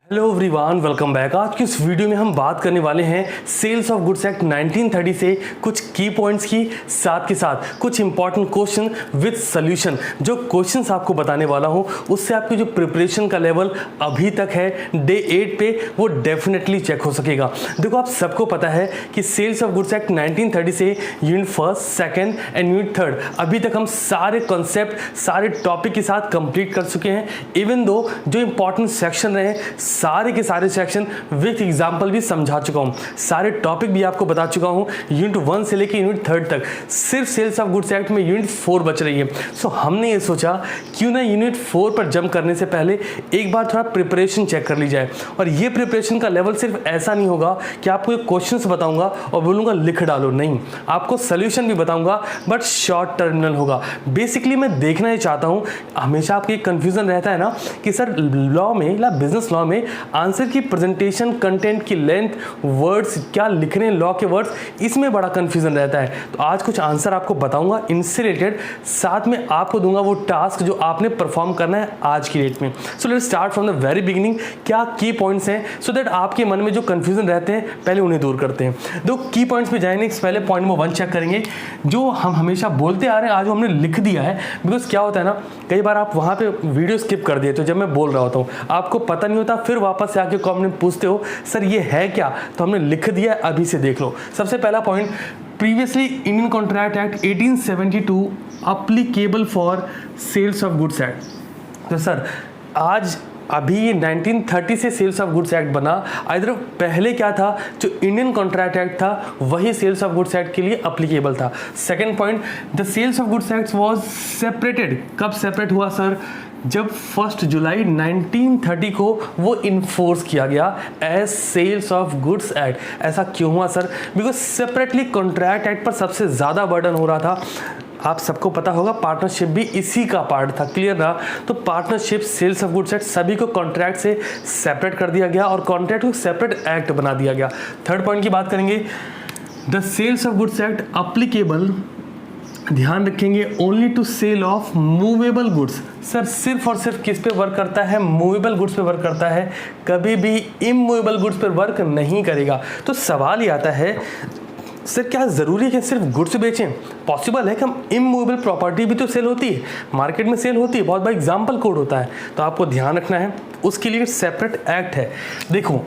Hello everyone, welcome back. आज की इस वीडियो में हम बात करने वाले हैं सेल्स ऑफ गुड्स एक्ट 1930 से कुछ की पॉइंट्स की, साथ के साथ कुछ इंपॉर्टेंट क्वेश्चन विद सॉल्यूशन। जो क्वेश्चंस आपको बताने वाला हूं उससे आपकी जो प्रिपरेशन का लेवल अभी तक है डे 8 पे वो डेफिनेटली चेक हो सकेगा। देखो, आप सबको पता है कि सेल्स ऑफ गुड्स एक्ट 1930 से unit first, second and unit third अभी तक हम सारे कॉन्सेप्ट, सारे टॉपिक के साथ कंप्लीट कर चुके हैं। इवन दो जो इंपॉर्टेंट सेक्शन रहे सारे के सारे सेक्शन विथ एग्जाम्पल भी समझा चुका हूं, सारे टॉपिक भी आपको बता चुका हूं यूनिट 1 से लेकर यूनिट 3 तक। सिर्फ सेल्स ऑफ गुड्स एक्ट में यूनिट 4 बच रही है। सो हमने ये सोचा क्यों ना यूनिट 4 पर जंप करने से पहले एक बार थोड़ा प्रिपरेशन चेक कर ली जाए। और ये प्रिपरेशन का लेवल सिर्फ ऐसा नहीं होगा कि आपको ये क्वेश्चंस बताऊंगा और बोलूंगा लिख डालो, नहीं, आपको सोल्यूशन भी बताऊंगा बट शॉर्ट टर्मिनल होगा। बेसिकली मैं देखना ही चाहता हूं, हमेशा आपको कंफ्यूजन रहता है ना कि सर लॉ में या बिजनेस लॉ में आंसर की प्रेजेंटेशन, कंटेंट की लेंथ, वर्ड्स क्या लिख रहे हैं, लॉ के वर्ड्स, इसमें बड़ा कंफ्यूजन रहता है। तो आज कुछ आंसर आपको बताऊंगा इनसे रिलेटेड, साथ में आपको दूंगा वो टास्क जो आपने परफॉर्म करना है आज की डेट में। So let's start from the very beginning. क्या की पॉइंट्स हैं सो दैट आपके मन में जो कंफ्यूजन रहते हैं पहले उन्हें दूर करते हैं। दो की पॉइंट्स पे जाएंगे, पहले पॉइंट नंबर 1 चेक करेंगे जो हम हमेशा बोलते आ रहे हैं, आज हमने लिख दिया है। बिकॉज क्या होता है ना, कई बार आप वहां पे वीडियो स्किप कर दिए तो जब मैं बोल रहा होता हूँ आपको पता नहीं होता, फिर वापस से आके कमेंट में पूछते हो सर ये है क्या, तो हमने लिख दिया, अभी से देख लो। सबसे पहला point, previously Indian contract act 1872 applicable for sales of goods act. तो सर आज अभी ये 1930 से सेल्स ऑफ गुड्स एक्ट बना, इधर पहले क्या था, जो इंडियन कॉन्ट्रैक्ट एक्ट था वही सेल्स ऑफ गुड्स एक्ट के लिए अप्लीकेबल था। Second point, the sales of goods act was separated. कब सेपरेट हुआ सर? जब 1 जुलाई 1930 को वो इन्फोर्स किया गया as sales of goods act. ऐसा क्यों हुआ sir? Because separately contract act पर सबसे ज़्यादा बर्डन हो रहा था। आप सबको पता होगा पार्टनरशिप भी इसी का पार्ट था, क्लियर ना? तो partnership, sales of goods act सभी को कॉन्ट्रैक्ट से सेपरेट कर दिया गया और कॉन्ट्रैक्ट को सेपरेट एक्ट बना दिया गया। थर्ड पॉइंट की बात करेंगे, the sales of goods act applicable, ध्यान रखेंगे, only to sale of movable goods. Sir सिर्फ और सिर्फ किस पे वर्क करता है? मूवेबल गुड्स पे वर्क करता है, कभी भी इमूवेबल गुड्स पे वर्क नहीं करेगा। तो सवाल ये आता है सर क्या ज़रूरी है कि सिर्फ गुड्स बेचें? पॉसिबल है कि हम इमूवेबल प्रॉपर्टी भी तो सेल होती है, मार्केट में सेल होती है, बहुत बड़ा एग्जाम्पल कोड होता है। तो आपको ध्यान रखना है, उसके लिए सेपरेट एक्ट है। देखो,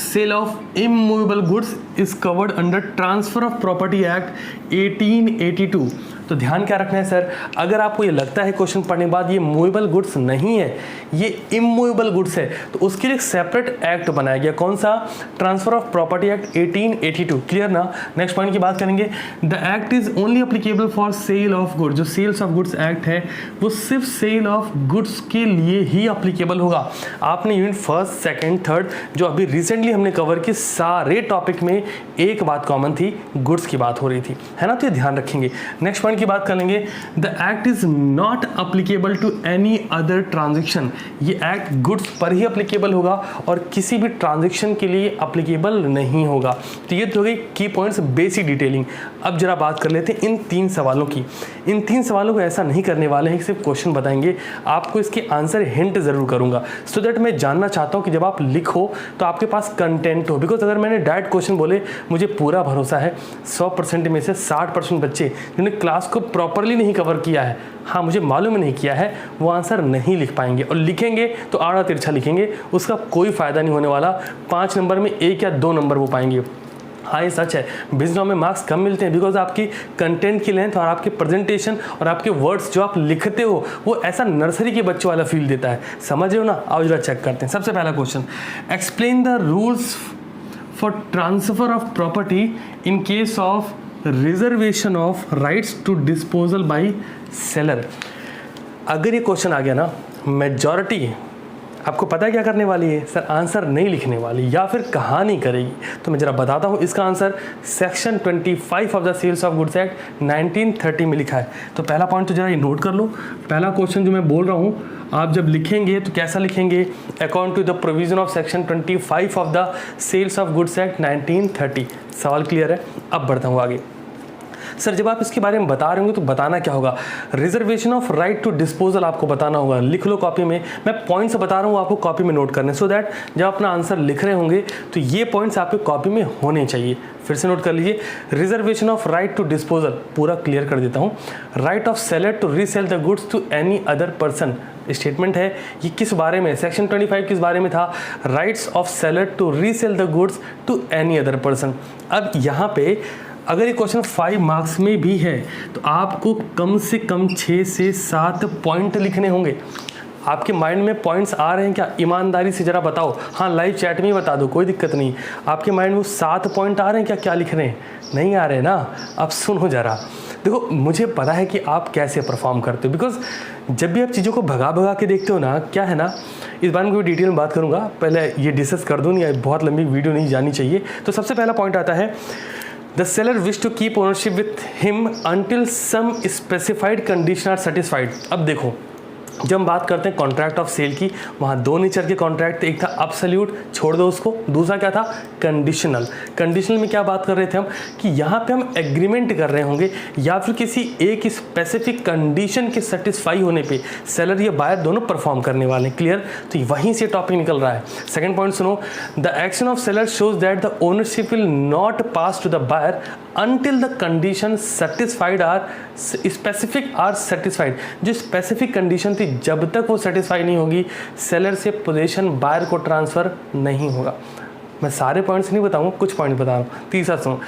sale of immovable goods is covered under transfer of property act 1882। तो ध्यान क्या रखना है सर, अगर आपको ये लगता है क्वेश्चन पढ़ने के बाद ये मूवेबल गुड्स नहीं है, ये इमूवेबल गुड्स है, तो उसके लिए सेपरेट एक्ट बनाया गया। कौन सा? Transfer of property act 1882, clear ना? नेक्स्ट पॉइंट की बात करेंगे, the act is only applicable for sale of goods. जो सेल्स ऑफ गुड्स एक्ट है वो सिर्फ सेल ऑफ गुड्स के लिए ही अप्लीकेबल होगा। आपने यूनिट फर्स्ट, सेकेंड, थर्ड जो अभी रिसेंटली हमने कवर की, सारे टॉपिक में एक बात कॉमन थी, गुड्स की बात हो रही थी, है ना? तो ये ध्यान रखेंगे। नेक्स्ट पॉइंट की बात करेंगे, the act is not applicable to any other transaction. ये एक्ट गुड्स पर ही अप्लीकेबल होगा और किसी भी ट्रांजेक्शन के लिए अप्लीकेबल नहीं होगा। तो ये तो हो गई की पॉइंट्स, बेसिक डिटेलिंग। अब जरा बात कर लेते हैं इन 3 सवालों की। इन 3 सवालों को ऐसा नहीं करने वाले हैं कि सिर्फ क्वेश्चन बताएंगे, आपको इसके आंसर हिंट जरूर करूंगा, सो दैट मैं जानना चाहता हूं कि जब आप लिखो तो आपके पास कंटेंट हो। बिकॉज अगर मैंने डायरेक्ट क्वेश्चन बोले, मुझे पूरा भरोसा है 100% में से 60% बच्चे जिन्होंने क्लास को प्रॉपरली नहीं कवर किया है, हाँ मुझे मालूम नहीं किया है, वो आंसर नहीं लिख पाएंगे, और लिखेंगे तो आड़ा तिरछा लिखेंगे, उसका कोई फायदा नहीं होने वाला। 5 नंबर में 1 या 2 नंबर वो पाएंगे। हाँ ये सच है, बिजनेस में मार्क्स कम मिलते हैं बिकॉज आपकी कंटेंट की लेंथ और आपके प्रेजेंटेशन और आपके वर्ड्स जो आप लिखते हो वो ऐसा नर्सरी के बच्चों वाला फील देता है। समझ रहे हो ना? आओ जरा चेक करते हैं। सबसे पहला question, explain the rules for transfer of property in case of reservation of rights to disposal by seller. अगर ये क्वेश्चन आ गया ना, मेजॉरिटी आपको पता है क्या करने वाली है सर? आंसर नहीं लिखने वाली या फिर कहानी करेगी। तो मैं जरा बताता हूँ इसका answer, section 25 of the sales of goods act 1930 में लिखा है। तो पहला पॉइंट तो जरा ये नोट कर लो। पहला क्वेश्चन जो मैं बोल रहा हूँ, आप जब लिखेंगे तो कैसा लिखेंगे? According to the provision of section 25 of the sales of goods act 1930। सवाल क्लियर है? अब बढ़ता हूँ आगे। सर जब आप इसके बारे में बता रहे होंगे तो बताना क्या होगा, reservation of right to disposal आपको बताना होगा। लिख लो कॉपी में, मैं पॉइंट्स बता रहा हूँ आपको कॉपी में नोट करने, सो दैट जब अपना आंसर लिख रहे होंगे तो ये पॉइंट्स आपके कॉपी में होने चाहिए। फिर से नोट कर लीजिए, reservation of right to disposal, पूरा क्लियर कर देता हूँ। Right of seller to resell the goods to any other person, statement है ये किस बारे में, सेक्शन 25 किस बारे में था, rights of seller to resell the goods to any other person. अब यहाँ पे अगर ये क्वेश्चन 5 मार्क्स में भी है तो आपको कम से कम 6 से 7 पॉइंट लिखने होंगे। आपके माइंड में पॉइंट्स आ रहे हैं क्या, ईमानदारी से जरा बताओ। हाँ लाइव चैट में ही बता दो, कोई दिक्कत नहीं। आपके माइंड में 7 पॉइंट आ रहे हैं क्या, क्या लिख रहे हैं, नहीं आ रहे ना। अब सुनो जरा, देखो मुझे पता है कि आप कैसे परफॉर्म करते हो, बिकॉज जब भी आप चीज़ों को भगा भगा के देखते हो ना, क्या है ना, इस बारे में कोई डिटेल में बात करूँगा, पहले ये डिस्कस कर दूँ, नहीं बहुत लंबी वीडियो नहीं जानी चाहिए। तो सबसे पहला पॉइंट आता है, the seller wish to keep ownership with him until some specified condition are satisfied. अब देखो जब हम बात करते हैं कॉन्ट्रैक्ट ऑफ सेल की, वहाँ 2 नेचर के कॉन्ट्रैक्ट थे, एक था अब्सोल्यूट, छोड़ दो उसको, दूसरा क्या था, कंडीशनल। कंडीशनल में क्या बात कर रहे थे हम कि यहाँ पे हम एग्रीमेंट कर रहे होंगे या फिर किसी एक स्पेसिफिक कंडीशन के सेटिस्फाई होने पे सेलर या बायर दोनों परफॉर्म करने वाले हैं। क्लियर, तो वहीं से टॉपिक निकल रहा है। सेकेंड पॉइंट सुनो, the action of seller shows that the ownership will not pass to the buyer until the condition satisfied are specific are satisfied। जो स्पेसिफिक कंडीशन थी जब तक वो सेटिस्फाई नहीं होगी सेलर से पोजीशन बायर को ट्रांसफर नहीं होगा। मैं सारे पॉइंट्स नहीं बताऊंगा, कुछ पॉइंट बता रहा हूँ। तीसरा सुनो,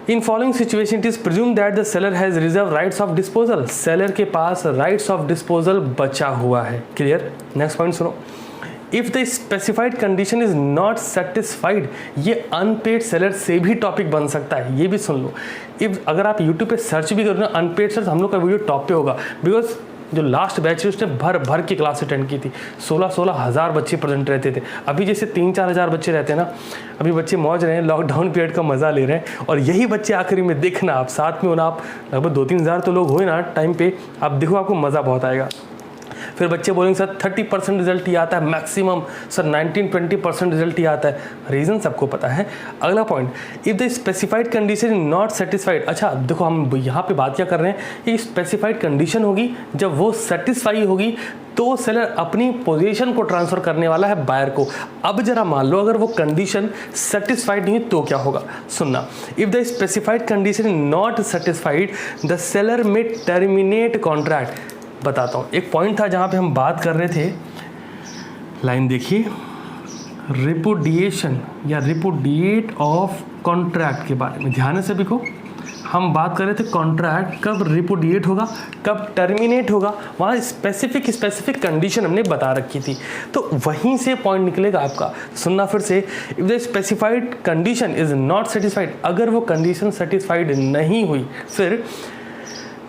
इन following situation it is presume that the seller has reserve rights of disposal, seller के पास राइट्स ऑफ डिस्पोजल बचा हुआ है। क्लियर, नेक्स्ट पॉइंट सुनो, if the specified condition is not satisfied, ये अनपेड सेलर से भी टॉपिक बन सकता है, ये भी सुन लो। इफ अगर आप यूट्यूब पे सर्च भी करो ना अनपेड सेलर, हम लोग का वीडियो टॉप पे होगा, बिकॉज जो लास्ट बैच है उसने भर भर की क्लास अटेंड की थी, 16-16 हज़ार बच्चे प्रेजेंट रहते थे। अभी जैसे 3-4 हज़ार बच्चे रहते हैं ना, अभी बच्चे मौज रहे हैं, लॉकडाउन पीरियड का मज़ा ले रहे हैं, और यही बच्चे आखिरी में देखना आप साथ में हो ना, आप लगभग 2-3 हज़ार तो लोग हुए ना टाइम पे, आप देखो आपको मज़ा बहुत आएगा। फिर बच्चे बोलेंगे सर 30% रिजल्ट ही आता है मैक्सिमम, सर 19-20% रिजल्ट ही आता है, रीज़न सबको पता है। अगला point, if the specified condition is not satisfied, अच्छा देखो हम यहाँ पे बात क्या कर रहे हैं, ये स्पेसिफाइड कंडीशन होगी, जब वो सेटिस्फाई होगी तो सेलर अपनी पोजीशन को ट्रांसफ़र करने वाला है बायर को। अब जरा मान लो अगर वो कंडीशन सेटिस्फाइड नहीं तो क्या होगा, सुनना, if the specified condition is not satisfied the seller may terminate contract. बताता हूँ, एक पॉइंट था जहाँ पे हम बात कर रहे थे, लाइन देखिए, रिपुडिएशन या रिपुडिएट ऑफ कॉन्ट्रैक्ट के बारे में, ध्यान से देखो, हम बात कर रहे थे कॉन्ट्रैक्ट कब रिपुडिएट होगा, कब टर्मिनेट होगा, वहाँ स्पेसिफिक कंडीशन हमने बता रखी थी, तो वहीं से पॉइंट निकलेगा आपका। सुनना फिर से, if the specified condition is not satisfied, अगर वो कंडीशन सेटिस्फाइड नहीं हुई, फिर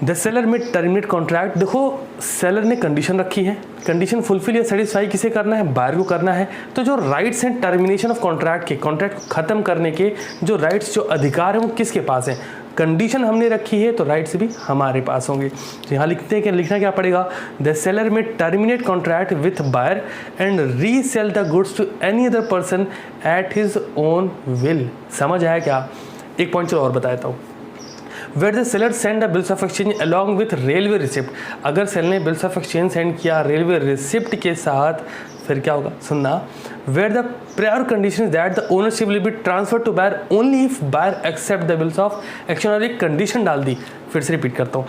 the seller may terminate contract. देखो सेलर ने कंडीशन रखी है, कंडीशन फुलफिल या सेटिस्फाई किसे करना है, बायर को करना है, तो जो राइट्स हैं टर्मिनेशन ऑफ कॉन्ट्रैक्ट के, कॉन्ट्रैक्ट को खत्म करने के जो राइट्स, जो अधिकार हैं वो किसके पास हैं, कंडीशन हमने रखी है तो राइट्स भी हमारे पास होंगे। तो यहाँ लिखते हैं कि लिखना क्या पड़ेगा, the seller may terminate contract with buyer and resell the goods to any other person at his own will. समझ आया क्या? एक पॉइंट चलो और बताता हूँ, where the seller send the bills of exchange along with railway receipt, अगर seller ने बिल्स ऑफ एक्सचेंज सेंड किया रेलवे रिसिप्ट के साथ, फिर क्या होगा, सुनना, where the prior condition that the ownership will be transfer to buyer only if buyer accept the bills of exchange, और एक कंडीशन डाल दी। फिर से रिपीट करता हूँ,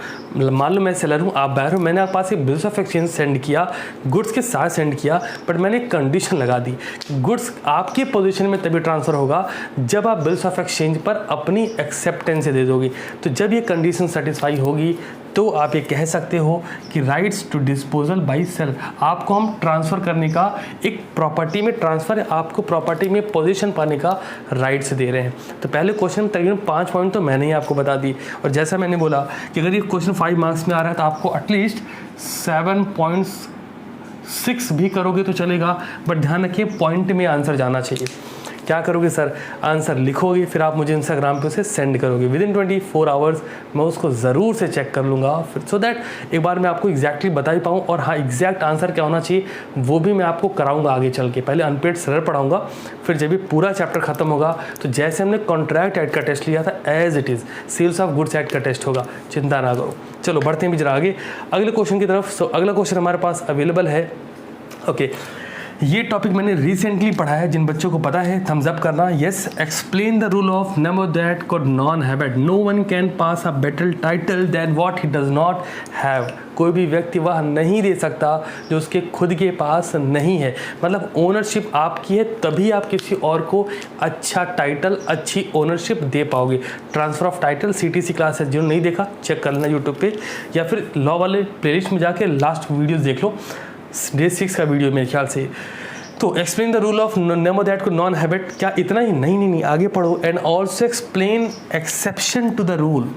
मान लो मैं सेलर हूँ, आप बायर हो, मैंने आपके पास एक बिल्स ऑफ एक्सचेंज सेंड किया, गुड्स के साथ सेंड किया, बट मैंने एक कंडीशन लगा दी, गुड्स आपके पोजीशन में तभी ट्रांसफ़र होगा जब आप बिल्स ऑफ एक्सचेंज पर अपनी एक्सेप्टेंस दे दोगे। तो जब ये कंडीशन सेटिस्फाई होगी तो आप ये कह सकते हो कि rights to disposal by seller, आपको हम ट्रांसफ़र करने का, एक प्रॉपर्टी में ट्रांसफ़र, आपको प्रॉपर्टी में पोजीशन पाने का राइट्स दे रहे हैं। तो पहले क्वेश्चन तकरीबन 5 पॉइंट तो मैंने ही आपको बता दी, और जैसा मैंने बोला कि अगर ये क्वेश्चन 5 मार्क्स में आ रहा है तो आपको एटलीस्ट 7.6 भी करोगे तो चलेगा, बट ध्यान रखिए पॉइंट में आंसर जाना चाहिए। क्या करोगे सर, आंसर लिखोगे, फिर आप मुझे इंस्टाग्राम पे उसे सेंड करोगे। विद इन 24 आवर्स मैं उसको ज़रूर से चेक कर लूँगा, फिर सो दैट एक बार मैं आपको एग्जैक्टली बता ही पाऊँ, और हाँ एग्जैक्ट आंसर क्या होना चाहिए वो भी मैं आपको कराऊँगा आगे चल के। पहले अनपेड सरल पढ़ाऊँगा, फिर जब भी पूरा चैप्टर खत्म होगा तो जैसे हमने कॉन्ट्रैक्ट ऐड का टेस्ट लिया था as it is sales of goods act का टेस्ट होगा, चिंता ना करो। चलो बढ़ते हैं भी जरा आगे अगले क्वेश्चन की तरफ। सो अगला क्वेश्चन हमारे पास अवेलेबल है। ओके, ये टॉपिक मैंने रिसेंटली पढ़ा है, जिन बच्चों को पता है थम्स अप करना। Yes, explain the rule of नंबर dat quod non habet. No one can pass a better title than what he does not have. कोई भी व्यक्ति वह नहीं दे सकता जो उसके खुद के पास नहीं है। मतलब ओनरशिप आपकी है तभी आप किसी और को अच्छा टाइटल, अच्छी ओनरशिप दे पाओगे। Transfer of title CTC class है, जिन्होंने नहीं देखा चेक कर लेना यूट्यूब पे, या फिर लॉ वाले प्लेलिस्ट में जाके लास्ट वीडियोस देख लो, डे 6 का वीडियो मेरे ख्याल से। तो एक्सप्लेन द रूल ऑफ नंबर दैट को नॉन हैबिट, क्या इतना ही? नहीं, आगे पढ़ो। And also explain exception to the rule.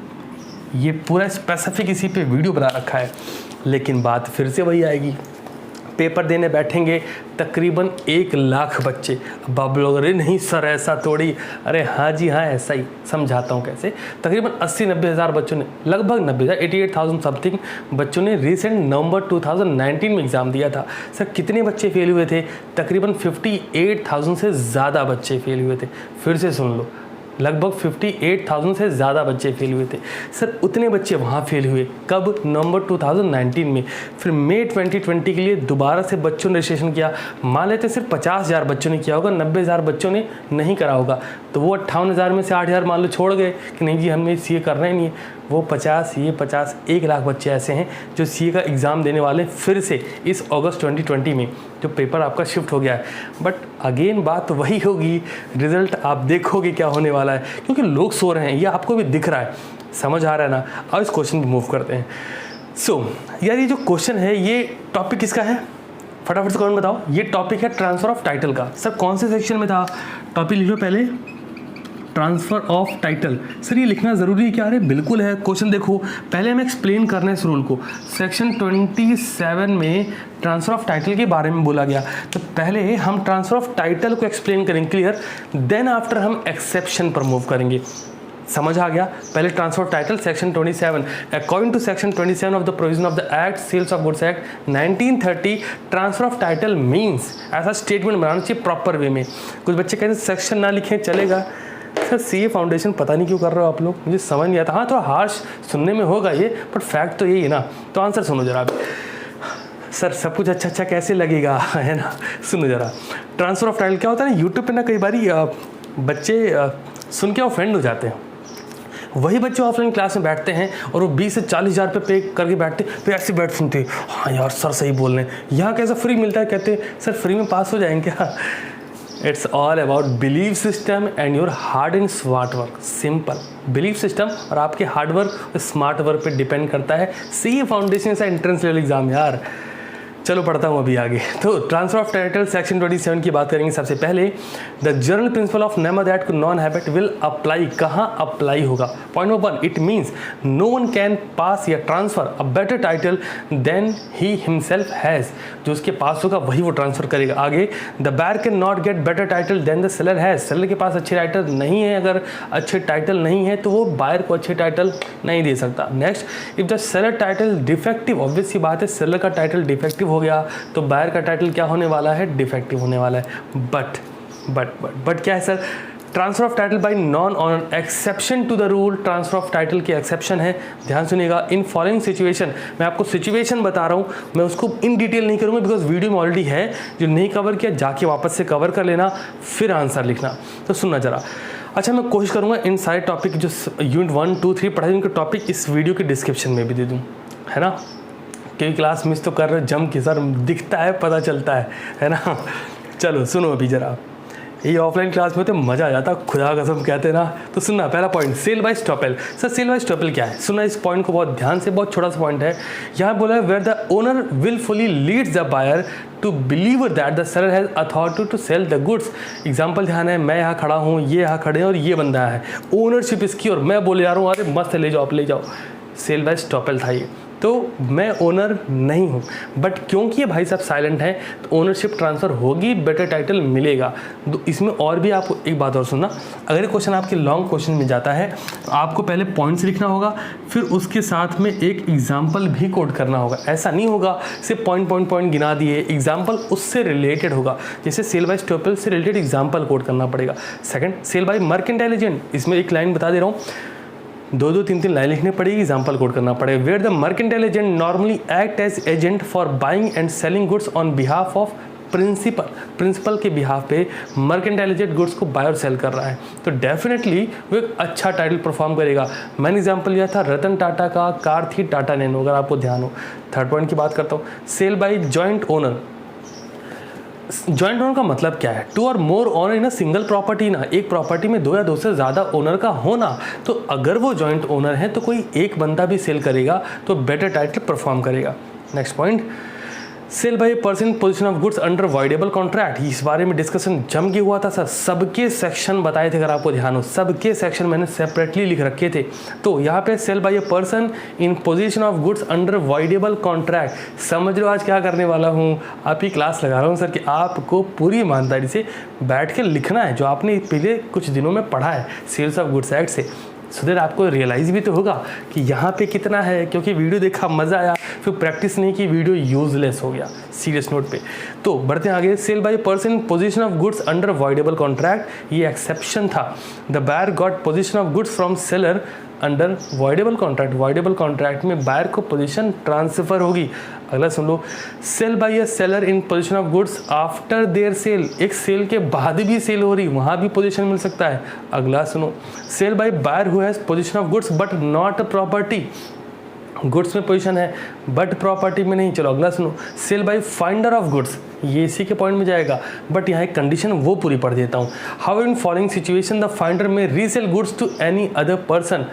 ये पूरा स्पेसिफिक इसी पे वीडियो बना रखा है, लेकिन बात फिर से वही आएगी। पेपर देने बैठेंगे तकरीबन 1 लाख बच्चे। अब आप लोग अरे नहीं सर ऐसा थोड़ी, अरे हाँ जी हाँ ऐसा ही, समझाता हूँ कैसे। तकरीबन 80-90 हज़ार बच्चों ने, लगभग 90,000, 88,000 समथिंग बच्चों ने रिसेंट नवंबर 2019 में एग्ज़ाम दिया था। सर कितने बच्चे फेल हुए थे? तकरीबन 58,000 से ज़्यादा बच्चे फेल हुए थे। फिर से सुन लो, लगभग 58,000 से ज़्यादा बच्चे फेल हुए थे। सर उतने बच्चे वहाँ फेल हुए कब? नवंबर 2019 में। फिर मई 2020 के लिए दोबारा से बच्चों ने रजिस्ट्रेशन किया। मान लेते सिर्फ 50,000 बच्चों ने किया होगा, 90,000 बच्चों ने नहीं करा होगा, तो वो 58,000 में से 8,000 मान लो छोड़ गए कि नहीं जी हमें CA करना ही नहीं है। वो 50, ये 50, 1 लाख बच्चे ऐसे हैं जो CA का एग्ज़ाम देने वाले फिर से इस अगस्त 2020 में, जो पेपर आपका शिफ्ट हो गया है। बट अगेन बात वही होगी, रिजल्ट आप देखोगे क्या होने वाला है, क्योंकि लोग सो रहे हैं, ये आपको भी दिख रहा है, समझ आ रहा है ना। अब इस क्वेश्चन पे मूव करते हैं। सो यार ये जो क्वेश्चन है ये टॉपिक किसका है? फटाफट से कौन बताओ। ये टॉपिक है ट्रांसफ़र ऑफ टाइटल का। सर कौन से सेक्शन में था? टॉपिक लिखो पहले, ट्रांसफ़र ऑफ टाइटल। सर ये लिखना ज़रूरी है क्या? अरे बिल्कुल है। क्वेश्चन देखो, पहले हम एक्सप्लेन करना है इस रूल को। सेक्शन 27 में ट्रांसफ़र ऑफ टाइटल के बारे में बोला गया, तो पहले हम ट्रांसफ़र ऑफ टाइटल को एक्सप्लेन करेंगे, क्लियर, देन आफ्टर हम एक्सेप्शन पर मूव करेंगे। समझ आ गया? पहले transfer of title section 27, according to section 27 of the provision of the act sales of goods act 1930, transfer of title means, ऐसा स्टेटमेंट बनाना चाहिए प्रॉपर वे में। कुछ बच्चे कहते हैं सेक्शन ना लिखें चलेगा। सर CA फाउंडेशन पता नहीं क्यों कर रहे हो आप लोग, मुझे समझ नहीं आता। हाँ थोड़ा हार्श सुनने में होगा ये, बट फैक्ट तो यही है ना। तो आंसर सुनो जरा। सर सब कुछ अच्छा कैसे लगेगा, है ना? सुनो जरा, ट्रांसफर ऑफ टाइटल क्या होता है ना, यूट्यूब पे ना कई बारी बच्चे सुन के ऑफेंड हो जाते हैं। वही बच्चे ऑफलाइन क्लास में बैठते हैं और वो 20 से 40 हज़ार पे पे करके बैठते, तो ऐसे बैठ सुनते, हाँ यार सर सही बोल रहे हैं, यहाँ कैसा फ्री मिलता है, कहते सर फ्री में पास हो जाएंगे क्या? It's all about believe system and your hard and smart work. Simple, believe system और आपके हार्ड वर्क और स्मार्ट वर्क पे डिपेंड करता है CA फाउंडेशन से एंट्रेंस लेवल एग्जाम यार। चलो पढ़ता हूँ अभी आगे। तो ट्रांसफर ऑफ टाइटल सेक्शन 27 की बात करेंगे। सबसे पहले the general principle of name that non habit will apply. कहाँ अप्लाई होगा? Point number 1, it means no one can pass या transfer a better title than he himself has. जो उसके पास होगा वही वो ट्रांसफर करेगा। आगे, the buyer can not get better title than the seller has. Seller के पास अच्छे टाइटल नहीं है, अगर अच्छे टाइटल नहीं है तो वो बायर को अच्छे टाइटल नहीं दे सकता। Next, if the seller title defective, obvious सी बात है सेलर का टाइटल डिफेक्टिव हो गया तो बायर का टाइटल क्या होने वाला है? डिफेक्टिव होने वाला है। बट क्या है sir? Transfer of title by non owner, exception to the rule. Transfer of title की एक्सेप्शन है, ध्यान सुनिएगा। इन फॉलोइंग सिचुएशन, मैं आपको सिचुएशन बता रहा हूँ, मैं उसको इन डिटेल नहीं करूँगा बिकॉज वीडियो में ऑलरेडी है। जो नहीं कवर किया जाके वापस से कवर कर लेना, फिर आंसर लिखना। तो सुनना जरा। अच्छा मैं कोशिश करूँगा इन सारे टॉपिक जो यूनिट 1, 2, 3 पढ़ाई उनके टॉपिक इस वीडियो के डिस्क्रिप्शन में भी दे दूँ, है ना? क्योंकि क्लास मिस तो कर रहे जम के सर, दिखता है पता चलता है ना? चलो सुनो अभी जरा, ये ऑफलाइन क्लास में तो मज़ा आ जाता, खुदा कसम कहते हैं ना। तो सुनना, पहला point sale by estoppel. Sir sale by estoppel क्या है? सुनना इस पॉइंट को बहुत ध्यान से, बहुत छोटा सा पॉइंट है। यहाँ बोला है where the owner wilfully leads the buyer to believe that the seller has authority to sell the goods. Example ध्यान है, मैं यहाँ खड़ा हूँ, ये यहाँ खड़े हैं और ये बंदा है, ओनरशिप इसकी और मैं बोले जा रहा हूँ अरे मस्त ले जाओ आप ले जाओ। सेल बाय स्टॉपेल था ये। तो मैं ओनर नहीं हूँ, बट क्योंकि ये भाई साहब साइलेंट हैं तो ओनरशिप ट्रांसफ़र होगी, बेटर टाइटल मिलेगा। तो इसमें और भी आपको एक बात और सुनना, अगर ये क्वेश्चन आपके लॉन्ग क्वेश्चन में जाता है तो आपको पहले पॉइंट्स लिखना होगा, फिर उसके साथ में एक एग्जाम्पल भी कोड करना होगा। ऐसा नहीं होगा सिर्फ पॉइंट गिना दिए, एग्जाम्पल उससे रिलेटेड होगा। जैसे सेल बाय स्टॉपेल से रिलेटेड एग्जाम्पल कोड करना पड़ेगा। Second, sale by mercantile agent, इसमें एक लाइन बता दे रहा हूँ, 2-3 लाइन लिखनी पड़ेगी, एग्जाम्पल कोड करना पड़ेगा। Where the mercantile agent normally act as agent for buying and selling goods on behalf of principal के बिहाफ पे मर्केंटाइल एजेंट गुड्स को बाय और सेल कर रहा है, तो डेफिनेटली वो एक अच्छा टाइटल परफॉर्म करेगा। मैंने एग्जाम्पल लिया था रतन टाटा का, कार थी टाटा नैनो, अगर आपको ध्यान हो। थर्ड पॉइंट की बात करता हूँ, sale by joint owner. Joint owner का मतलब क्या है? 2 or more owner in a single property ना, एक प्रॉपर्टी में 2 या 2 से ज़्यादा ओनर का होना। तो अगर वो जॉइंट ओनर है तो कोई एक बंदा भी सेल करेगा तो बेटर टाइटल परफॉर्म करेगा। Next point, sale by a person position of goods under voidable contract. इस बारे में डिस्कशन जम के हुआ था सर, सबके सेक्शन बताए थे, अगर आपको ध्यान हो सबके सेक्शन मैंने सेपरेटली लिख रखे थे। तो यहाँ पे sale by a person in position of goods under voidable contract, समझ लो आज क्या करने वाला हूँ, आपकी क्लास लगा रहा हूँ सर कि आपको पूरी ईमानदारी से बैठ के लिखना है जो आपने पिछले कुछ दिनों में पढ़ा है सेल्स ऑफ गुड्स एक्ट से, सो दैट आपको रियलाइज़ भी तो होगा कि यहाँ पे कितना है। क्योंकि वीडियो देखा, मज़ा आया, फिर प्रैक्टिस नहीं की, वीडियो यूजलेस हो गया सीरियस नोट पे। तो बढ़ते हैं आगे, sale by person position of goods under voidable contract, ये एक्सेप्शन था। The buyer got position of goods from seller under voidable contract, voidable contract में बायर को पोजीशन ट्रांसफ़र होगी। अगला सुन लो, sale by a seller in position of goods after their sale, एक sale के बाद भी सेल हो रही, वहाँ भी पोजीशन मिल सकता है। अगला सुनो, sale by buyer who has possession of goods but not property, goods में पोजीशन है बट प्रॉपर्टी में नहीं। चलो अगला सुनो, sale by finder of goods, ये इसी के पॉइंट में जाएगा, बट यहाँ एक कंडीशन वो पूरी पढ़ देता हूँ। How in following situation the finder may resell goods to any other person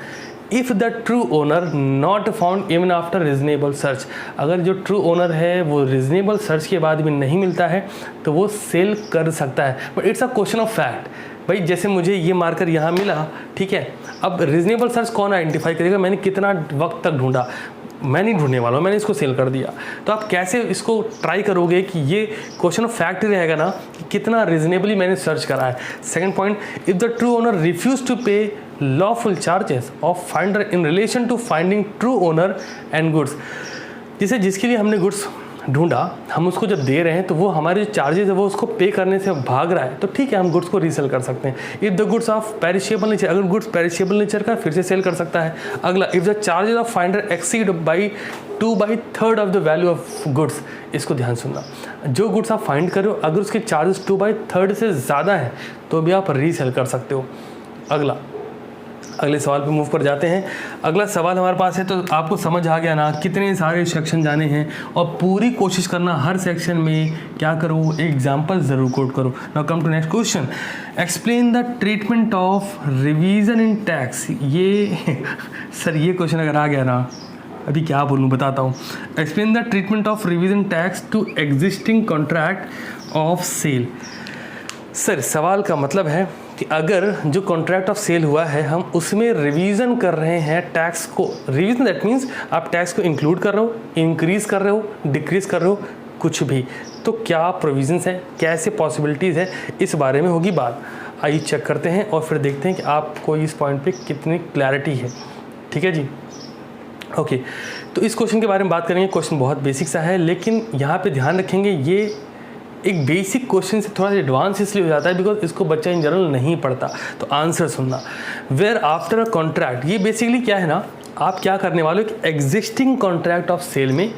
if the true owner not found even after reasonable search, अगर जो ट्रू ओनर है वो रीजनेबल सर्च के बाद भी नहीं मिलता है तो वो सेल कर सकता है। But it's a question of fact भाई, जैसे मुझे ये मार्कर यहाँ मिला, ठीक है, अब रीजनेबल सर्च कौन आइडेंटिफाई करेगा? मैंने कितना वक्त तक ढूंढा, मैं नहीं ढूंढने वाला हूँ, मैंने इसको सेल कर दिया। तो आप कैसे इसको ट्राई करोगे कि ये क्वेश्चन ऑफ फैक्ट रहेगा ना कि कितना रीजनेबली मैंने सर्च करा है। Second point, if the true owner refuse to pay lawful charges of finder in relation to finding true owner and goods, जैसे जिसके लिए हमने गुड्स ढूंढा, हम उसको जब दे रहे हैं तो वो हमारे जो चार्जेस है वो उसको पे करने से भाग रहा है, तो ठीक है हम गुड्स को रीसेल कर सकते हैं। If the goods of perishable nature, अगर गुड्स पेरिशेबल नेचर का फिर से सेल कर सकता है। अगला, if the charges of finder exceed by 2/3 of the value of goods, इसको ध्यान सुनना, जो गुड्स आप फाइंड कर रहे हो अगर उसके चार्जेस 2/3 से ज़्यादा है तो भी आप रीसेल कर सकते हो। अगले सवाल पे मूव कर जाते हैं। अगला सवाल हमारे पास है, तो आपको समझ आ गया ना कितने सारे सेक्शन जाने हैं, और पूरी कोशिश करना हर सेक्शन में क्या करो, एग्जाम्पल ज़रूर कोट करो। Now come to next question, explain the treatment of revision in tax. ये सर ये क्वेश्चन अगर आ गया ना, अभी क्या बोलूँ बताता हूँ। Explain the treatment of revision tax to existing contract of sale. Sir सवाल का मतलब है कि अगर जो कॉन्ट्रैक्ट ऑफ सेल हुआ है हम उसमें रिवीजन कर रहे हैं टैक्स को, रिवीजन दैट मीन्स आप टैक्स को इंक्लूड कर रहे हो, इंक्रीज़ कर रहे हो, डिक्रीज़ कर रहे हो, कुछ भी, तो क्या प्रोविजंस हैं, कैसे पॉसिबिलिटीज़ है, इस बारे में होगी बात। आइए चेक करते हैं और फिर देखते हैं कि आपको इस पॉइंट पे कितनी क्लैरिटी है। ठीक है जी, ओके। तो इस क्वेश्चन के बारे में बात करेंगे। क्वेश्चन बहुत बेसिक सा है, लेकिन यहाँ पे ध्यान रखेंगे ये एक बेसिक क्वेश्चन से थोड़ा सा एडवांस इसलिए हो जाता है बिकॉज इसको बच्चा इन जनरल नहीं पढ़ता। तो आंसर सुनना, वेयर आफ्टर अ कॉन्ट्रैक्ट, ये बेसिकली क्या है ना, आप क्या करने वाले हो कि एग्जिस्टिंग कॉन्ट्रैक्ट ऑफ सेल में,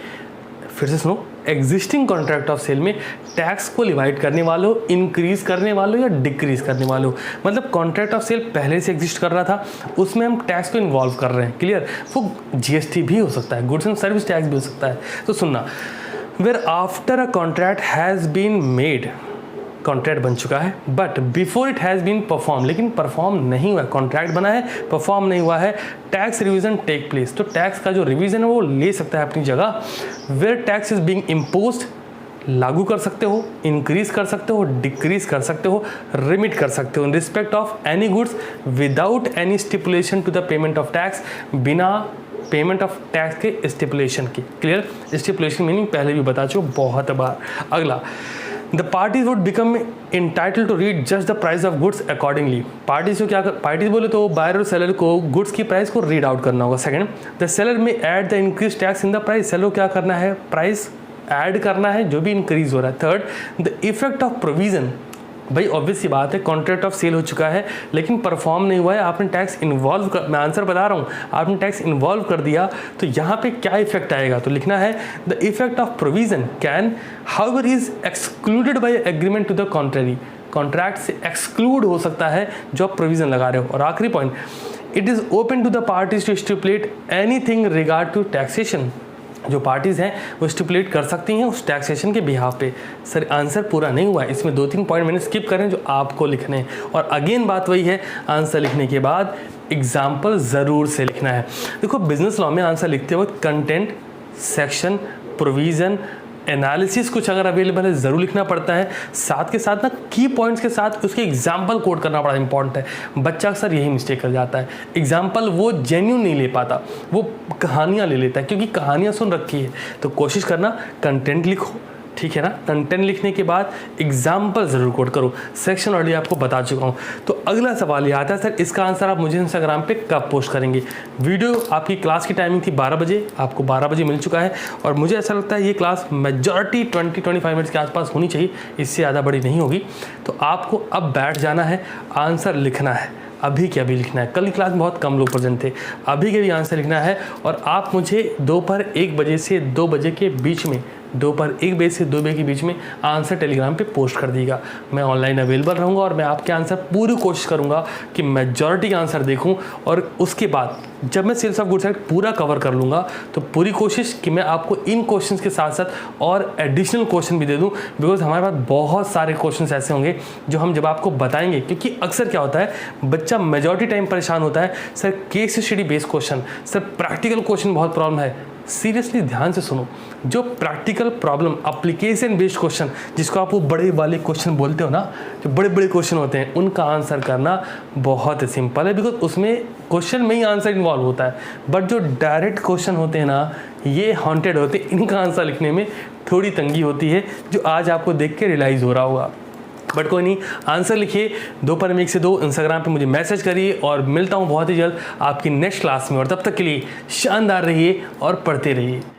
फिर से सुनो, एग्जिस्टिंग कॉन्ट्रैक्ट ऑफ सेल में टैक्स को डिवाइड करने वाले हो, इंक्रीज करने वाले हो या डिक्रीज करने वाले हो। मतलब कॉन्ट्रैक्ट ऑफ सेल पहले से एग्जिस्ट कर रहा था, उसमें हम टैक्स को इन्वॉल्व कर रहे हैं, क्लियर। वो जीएसटी भी हो सकता है, गुड्स एंड सर्विस टैक्स भी हो सकता है। तो सुनना, where after a contract has been made, contract बन चुका है but before it has been perform, लेकिन परफॉर्म नहीं हुआ है, कॉन्ट्रैक्ट बना है परफॉर्म नहीं हुआ है, टैक्स रिवीजन टेक प्लेस, तो टैक्स का जो रिवीजन है वो ले सकता है अपनी जगह। Where tax is being imposed, लागू कर सकते हो, इंक्रीज कर सकते हो, डिक्रीज कर सकते हो, रिमिट कर सकते हो in respect of any goods without any stipulation to the payment of tax, बिना पेमेंट ऑफ टैक्स के स्टिपुलेशन की। क्लियर? स्टिपुलेशन मीनिंग पहले भी बता चुका बहुत बार। अगला, the parties would become entitled to readjust the price of goods accordingly. Parties को क्या कर, पार्टीज बोले तो बायर और सेलर को गुड्स की प्राइस को रीड आउट करना होगा। सेकंड, द सेलर में add the increase tax in the price. Seller को क्या करना है, प्राइस ऐड करना है जो भी इंक्रीज हो रहा है। Third, the effect of provision. भाई ऑब्वियस सी बात है, कॉन्ट्रैक्ट ऑफ सेल हो चुका है लेकिन परफॉर्म नहीं हुआ है, आपने टैक्स इन्वॉल्व कर, मैं आंसर बता रहा हूँ, आपने टैक्स इन्वॉल्व कर दिया तो यहाँ पे क्या इफेक्ट आएगा, तो लिखना है the effect of provision can however is excluded by agreement to the contrary. Contract से एक्सक्लूड हो सकता है जो आप प्रोविजन लगा रहे हो। और आखिरी point, it is open to the parties to stipulate anything regard to taxation. जो पार्टीज़ हैं वो स्टिपुलेट कर सकती हैं उस टैक्सेशन के बिहाफ पे। सर आंसर पूरा नहीं हुआ है, इसमें 2-3 पॉइंट मैंने स्किप करें जो आपको लिखने हैं। और अगेन बात वही है, आंसर लिखने के बाद एग्जाम्पल ज़रूर से लिखना है। देखो बिजनेस लॉ में आंसर लिखते वक्त कंटेंट, सेक्शन, प्रोविज़न, एनालिसिस कुछ अगर अवेलेबल है ज़रूर लिखना पड़ता है। साथ के साथ ना की पॉइंट्स के साथ उसके एग्जाम्पल कोड करना बड़ा इंपॉर्टेंट है। बच्चा अक्सर यही मिस्टेक कर जाता है, एग्जाम्पल वो जेन्यून नहीं ले पाता, वो कहानियाँ ले लेता है क्योंकि कहानियाँ सुन रखी है। तो कोशिश करना कंटेंट लिखो, ठीक है ना। कंटेंट लिखने के बाद एग्जाम्पल ज़रूर कोड करो। सेक्शन ऑलरेडी आपको बता चुका हूँ। तो अगला सवाल ये आता है, सर इसका आंसर आप मुझे इंस्टाग्राम पे कब पोस्ट करेंगे। वीडियो आपकी क्लास की टाइमिंग थी 12 बजे, आपको 12 बजे मिल चुका है और मुझे ऐसा लगता है ये क्लास मेजॉरिटी 20-25 मिनट्स के आसपास होनी चाहिए, इससे ज़्यादा बड़ी नहीं होगी। तो आपको अब बैठ जाना है, आंसर लिखना है, अभी के अभी लिखना है। कल की क्लास में बहुत कम लोग प्रेजेंट थे, अभी के भी आंसर लिखना है। और आप मुझे दोपहर 1 बजे से 2 बजे के बीच में, दोपहर 1 बजे से 2 बजे के बीच में आंसर टेलीग्राम पे पोस्ट कर दीजिएगा। मैं ऑनलाइन अवेलेबल रहूँगा और मैं आपके आंसर पूरी कोशिश करूँगा कि मेजॉरिटी का आंसर देखूँ। और उसके बाद जब मैं सेल्स ऑफ गुड्स एक्ट पूरा कवर कर लूँगा तो पूरी कोशिश कि मैं आपको इन क्वेश्चंस के साथ साथ और एडिशनल क्वेश्चन भी दे दूँ, बिकॉज हमारे पास बहुत सारे क्वेश्चंस ऐसे होंगे जो हम जब आपको बताएंगे। क्योंकि अक्सर क्या होता है, बच्चा मेजॉरिटी टाइम परेशान होता है, sir case study based question, sir practical question बहुत प्रॉब्लम है। सीरियसली ध्यान से सुनो, जो practical problem application based question जिसको आप वो बड़े वाले क्वेश्चन बोलते हो ना, जो बड़े बड़े क्वेश्चन होते हैं, उनका आंसर करना बहुत सिंपल है, बिकॉज उसमें क्वेश्चन में ही आंसर इन्वॉल्व होता है। बट जो डायरेक्ट क्वेश्चन होते हैं ना, ये हॉन्टेड होते हैं, इनका आंसर लिखने में थोड़ी तंगी होती है, जो आज आपको देख के रियलाइज़ हो रहा होगा। बट कोई नहीं, आंसर लिखिए, दोपहर में 1 से 2 इंस्टाग्राम पे मुझे मैसेज करिए और मिलता हूँ बहुत ही जल्द आपकी नेक्स्ट क्लास में। और तब तक के लिए शानदार रहिए और पढ़ते रहिए।